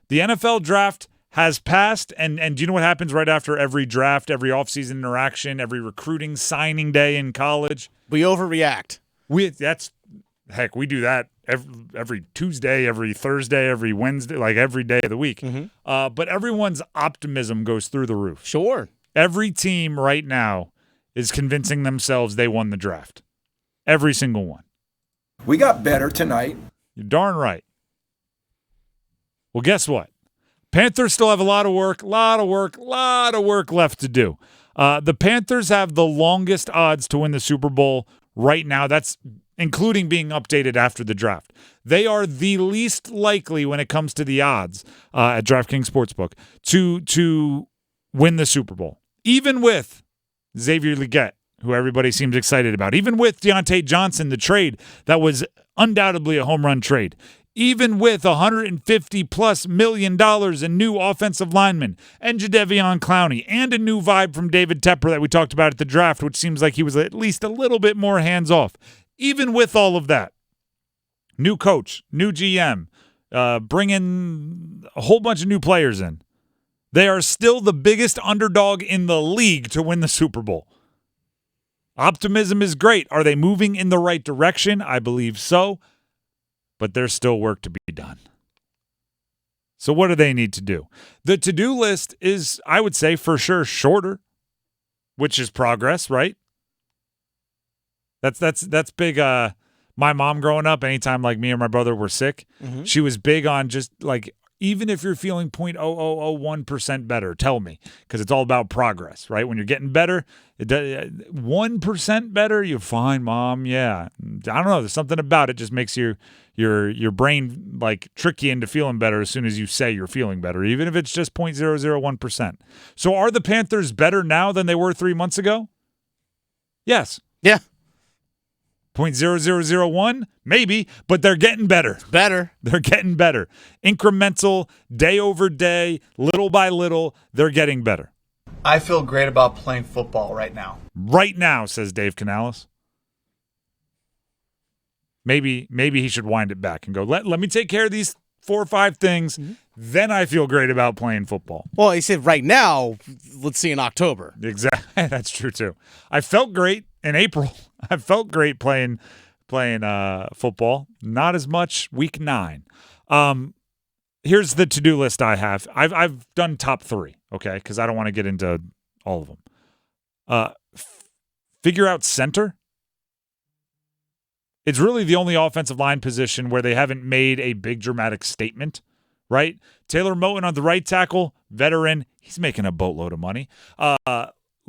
The NFL draft has passed, and do you know what happens right after every draft, every offseason interaction, every recruiting signing day in college? We overreact. We do that every Tuesday, every Thursday, every Wednesday, like every day of the week. Mm-hmm. But everyone's optimism goes through the roof. Sure. Every team right now is convincing themselves they won the draft. Every single one. We got better tonight. You're darn right. Well, guess what? Panthers still have a lot of work left to do. The Panthers have the longest odds to win the Super Bowl right now. That's including being updated after the draft. They are the least likely when it comes to the odds at DraftKings Sportsbook to win the Super Bowl. Even with Xavier Legette, who everybody seems excited about. Even with Deontay Johnson, the trade that was undoubtedly a home run trade. Even with $150+ million in new offensive linemen and Jadeveon Clowney and a new vibe from David Tepper that we talked about at the draft, which seems like he was at least a little bit more hands-off. Even with all of that, new coach, new GM, bringing a whole bunch of new players in, they are still the biggest underdog in the league to win the Super Bowl. Optimism is great. Are they moving in the right direction? I believe so. But there's still work to be done. So what do they need to do? The to-do list is, I would say, for sure shorter, which is progress, right? That's big. My mom growing up, anytime like me or my brother were sick, she was big on just like, even if you're feeling 0.0001% better, tell me, because it's all about progress, right? When you're getting better, 1% better, you're fine, Mom. Yeah, I don't know. There's something about it just makes your brain like trick you into feeling better as soon as you say you're feeling better, even if it's just 0.001%. So are the Panthers better now than they were 3 months ago? Yes. Yeah. 0.0001, maybe, but they're getting better. Better. They're getting better. Incremental, day over day, little by little, they're getting better. I feel great about playing football right now. Right now, says Dave Canales. Maybe he should wind it back and go, let me take care of these 4 or 5 things, then I feel great about playing football. Well, he said right now, let's see in October. Exactly. That's true, too. I felt great in April. I felt great playing football. Not as much week 9. Here's the to-do list I have. I've done top 3, okay, because I don't want to get into all of them. Figure out center. It's really the only offensive line position where they haven't made a big dramatic statement, right? Taylor Moton on the right tackle, veteran. He's making a boatload of money.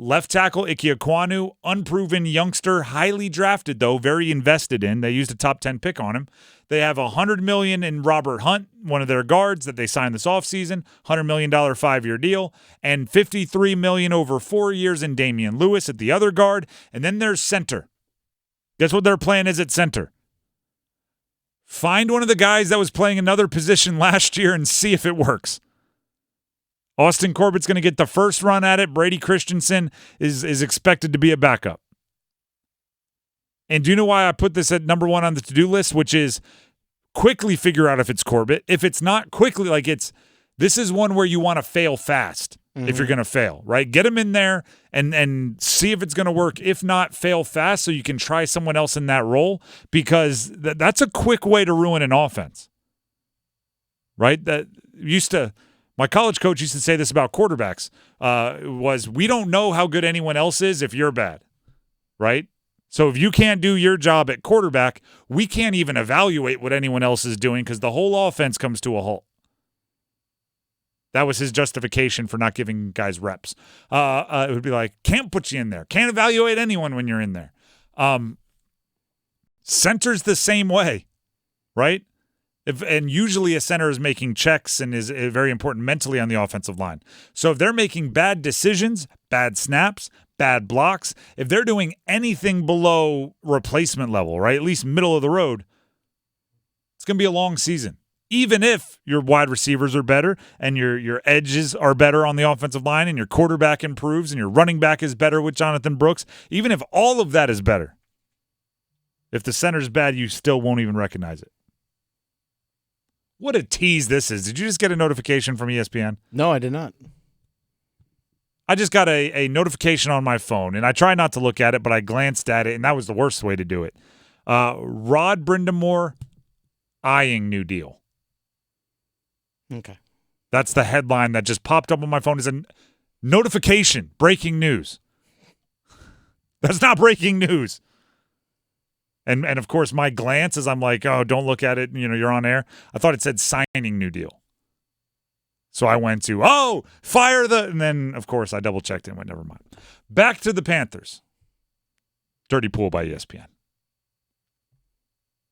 Left tackle, Ike Ekwonu, unproven youngster, highly drafted, though, very invested in. They used a top 10 pick on him. They have $100 million in Robert Hunt, one of their guards that they signed this offseason, $100 million 5-year deal, and $53 million over 4 years in Damian Lewis at the other guard. And then there's center. Guess what their plan is at center? Find one of the guys that was playing another position last year and see if it works. Austin Corbett's going to get the first run at it. Brady Christensen is expected to be a backup. And do you know why I put this at number 1 on the to-do list, which is quickly figure out if it's Corbett. If it's not quickly, this is one where you want to fail fast if you're going to fail, right? Get him in there and see if it's going to work. If not, fail fast so you can try someone else in that role, because that's a quick way to ruin an offense, right? My college coach used to say this about quarterbacks, was we don't know how good anyone else is if you're bad, right? So if you can't do your job at quarterback, we can't even evaluate what anyone else is doing because the whole offense comes to a halt. That was his justification for not giving guys reps. It would be like, can't put you in there. Can't evaluate anyone when you're in there. Center's the same way, right? And usually a center is making checks and is very important mentally on the offensive line. So if they're making bad decisions, bad snaps, bad blocks, if they're doing anything below replacement level, right, at least middle of the road, it's going to be a long season. Even if your wide receivers are better and your edges are better on the offensive line and your quarterback improves and your running back is better with Jonathan Brooks, even if all of that is better, if the center's bad, you still won't even recognize it. What a tease this is. Did you just get a notification from ESPN? No, I did not. I just got a notification on my phone, and I try not to look at it, but I glanced at it, and that was the worst way to do it. Rod Brindamore eyeing new deal. Okay. That's the headline that just popped up on my phone. Is a notification, breaking news. That's not breaking news. And of course, my glance as I'm like, oh, don't look at it. You're on air. I thought it said signing new deal. So I went to, fire and then, of course, I double-checked and went, never mind. Back to the Panthers. Dirty pool by ESPN.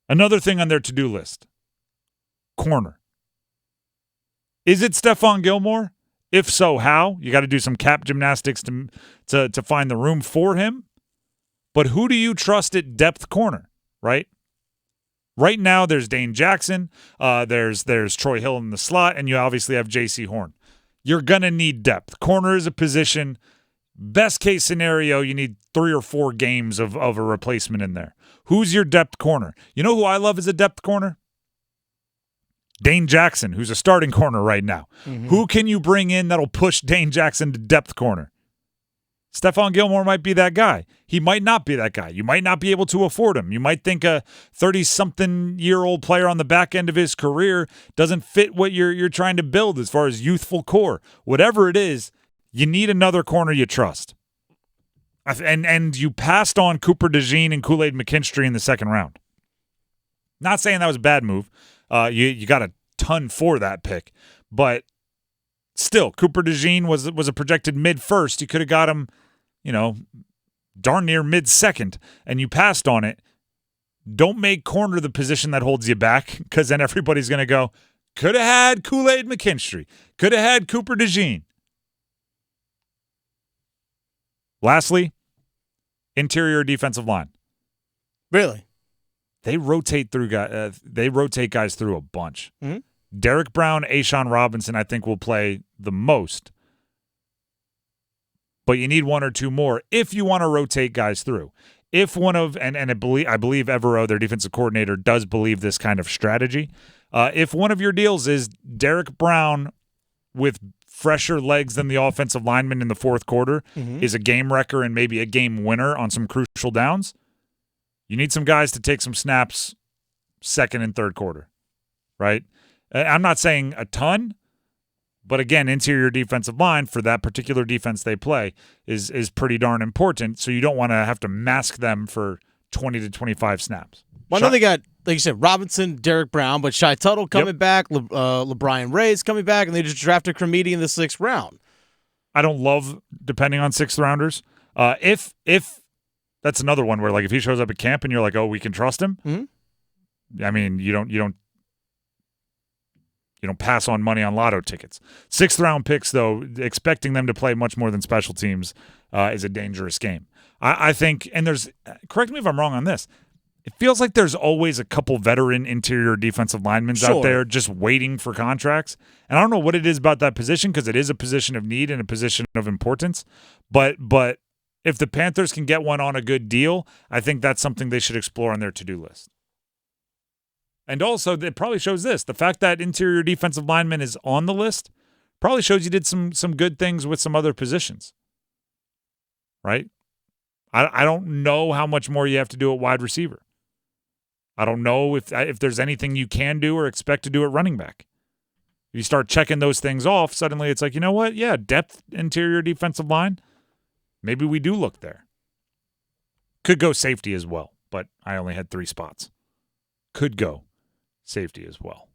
Another thing on their to-do list. Corner. Is it Stephon Gilmore? If so, how? You got to do some cap gymnastics to find the room for him. But who do you trust at depth corner, right? Right now, there's Dane Jackson, there's Troy Hill in the slot, and you obviously have J.C. Horn. You're going to need depth. Corner is a position. Best case scenario, you need 3 or 4 games of a replacement in there. Who's your depth corner? You know who I love as a depth corner? Dane Jackson, who's a starting corner right now. Mm-hmm. Who can you bring in that'll push Dane Jackson to depth corner? Stephon Gilmore might be that guy. He might not be that guy. You might not be able to afford him. You might think a 30-something-year-old player on the back end of his career doesn't fit what you're trying to build as far as youthful core. Whatever it is, you need another corner you trust. And you passed on Cooper DeJean and Kool-Aid McKinstry in the second round. Not saying that was a bad move. You got a ton for that pick. But still, Cooper DeJean was a projected mid-first. You could have got him, darn near mid-second, and you passed on it. Don't make corner the position that holds you back, because then everybody's going to go, could have had Kool-Aid McKinstry. Could have had Cooper DeJean. Lastly, interior defensive line. Really? They rotate guys through a bunch. Mm-hmm. Derek Brown, A'Shawn Robinson, I think, will play the most. But you need 1 or 2 more if you want to rotate guys through. If one of I believe Evero, their defensive coordinator, does believe this kind of strategy. If one of your deals is Derek Brown with fresher legs than the offensive lineman in the fourth quarter is a game wrecker and maybe a game winner on some crucial downs, you need some guys to take some snaps second and third quarter, right? I'm not saying a ton, but again, interior defensive line for that particular defense they play is pretty darn important, so you don't want to have to mask them for 20 to 25 snaps. Well, I know they got, like you said, Robinson, Derek Brown, but Shai Tuttle coming back, LeBrian Ray's coming back, and they just drafted Cremedi in the 6th round. I don't love depending on 6th rounders. If that's another one where, like, if he shows up at camp and you're like, oh, we can trust him. Mm-hmm. I mean, you don't pass on money on lotto tickets. 6th round picks, though, expecting them to play much more than special teams is a dangerous game. I think, and correct me if I'm wrong on this, it feels like there's always a couple veteran interior defensive linemen out there just waiting for contracts. And I don't know what it is about that position, because it is a position of need and a position of importance. But if the Panthers can get one on a good deal, I think that's something they should explore on their to-do list. And also, it probably shows this. The fact that interior defensive lineman is on the list probably shows you did some good things with some other positions. Right? I don't know how much more you have to do at wide receiver. I don't know if there's anything you can do or expect to do at running back. If you start checking those things off, suddenly it's like, you know what? Yeah, depth interior defensive line. Maybe we do look there. Could go safety as well, but I only had 3 spots. Could go safety as well.